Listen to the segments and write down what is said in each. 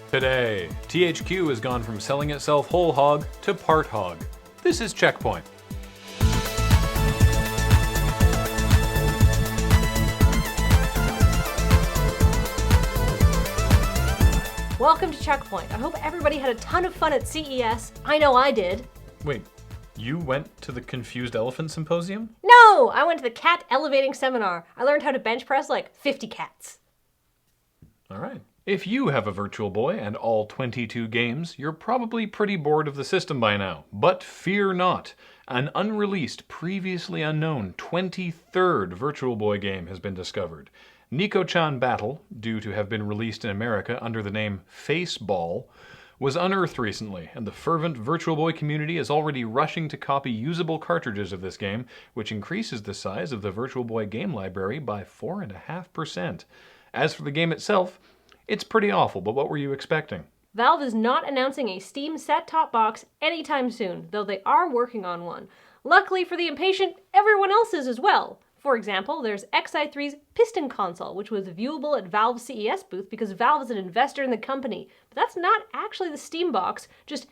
Today, THQ has gone from selling itself whole hog to part hog. This is CheckPoint. Welcome to CheckPoint. I hope everybody had a ton of fun at CES. I know I did. Wait, you went to the Confused Elephant Symposium? No! I went to the cat elevating seminar. I learned how to bench press like 50 cats. Alright. If you have a Virtual Boy and all 22 games, you're probably pretty bored of the system by now. But fear not. An unreleased, previously unknown 23rd Virtual Boy game has been discovered. Nico-chan Battle, due to have been released in America under the name Faceball, was unearthed recently, and the fervent Virtual Boy community is already rushing to copy usable cartridges of this game, which increases the size of the Virtual Boy game library by 4.5%. As for the game itself, it's pretty awful, but what were you expecting? Valve is not announcing a Steam set-top box anytime soon, though they are working on one. Luckily for the impatient, everyone else is as well. For example, there's XI3's Piston console, which was viewable at Valve's CES booth because Valve is an investor in the company. But that's not actually the Steam box, just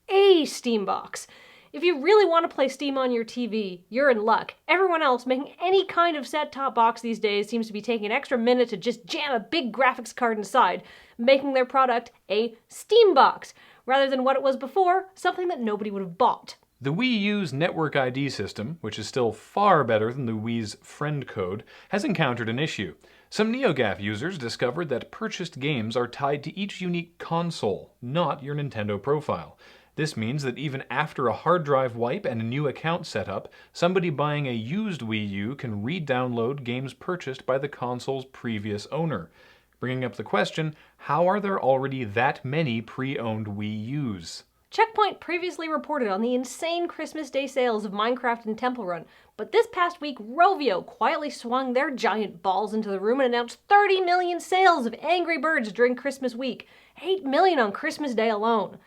a Steam box. If you really want to play Steam on your TV, you're in luck. Everyone else making any kind of set-top box these days seems to be taking an extra minute to just jam a big graphics card inside, making their product a Steam box, rather than what it was before, something that nobody would have bought. The Wii U's Network ID system, which is still far better than the Wii's friend code, has encountered an issue. Some NeoGAF users discovered that purchased games are tied to each unique console, not your Nintendo profile. This means that even after a hard drive wipe and a new account setup, somebody buying a used Wii U can re-download games purchased by the console's previous owner. Bringing up the question, how are there already that many pre-owned Wii U's? CheckPoint previously reported on the insane Christmas Day sales of Minecraft and Temple Run, but this past week, Rovio quietly swung their giant balls into the room and announced 30 million sales of Angry Birds during Christmas week, 8 million on Christmas Day alone.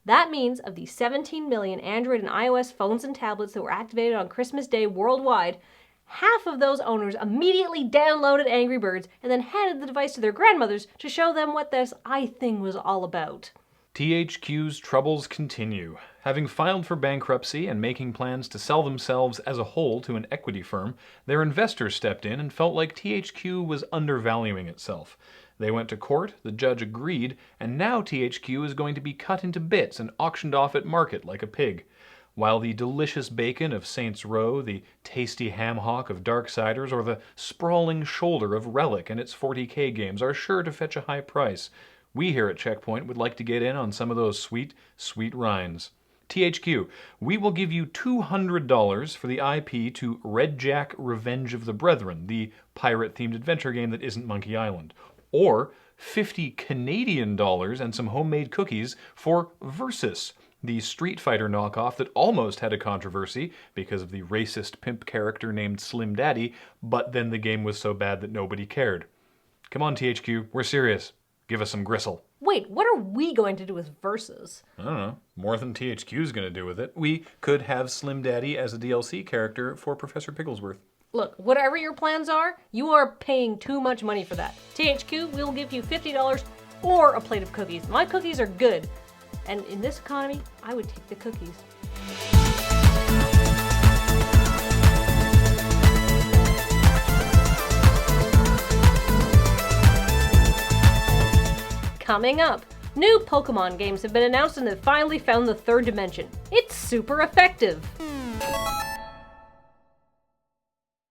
That means of the 17 million Android and iOS phones and tablets that were activated on Christmas Day worldwide, half of those owners immediately downloaded Angry Birds and then handed the device to their grandmothers to show them what this thing was all about. THQ's troubles continue. Having filed for bankruptcy and making plans to sell themselves as a whole to an equity firm, their investors stepped in and felt like THQ was undervaluing itself. They went to court, the judge agreed, and now THQ is going to be cut into bits and auctioned off at market like a pig. While the delicious bacon of Saints Row, the tasty ham hock of Darksiders, or the sprawling shoulder of Relic and its 40K games are sure to fetch a high price, we here at CheckPoint would like to get in on some of those sweet, sweet rinds. THQ, we will give you $200 for the IP to Red Jack Revenge of the Brethren, the pirate-themed adventure game that isn't Monkey Island. Or $50 Canadian and some homemade cookies for Versus, the Street Fighter knockoff that almost had a controversy because of the racist pimp character named Slim Daddy, but then the game was so bad that nobody cared. Come on, THQ, we're serious. Give us some gristle. Wait, what are we going to do with Versus? I don't know. More than THQ's going to do with it. We could have Slim Daddy as a DLC character for Professor Pigglesworth. Look, whatever your plans are, you are paying too much money for that. THQ, we'll give you $50 or a plate of cookies. My cookies are good. And in this economy, I would take the cookies. Coming up, new Pokemon games have been announced and have finally found the third dimension. It's super effective.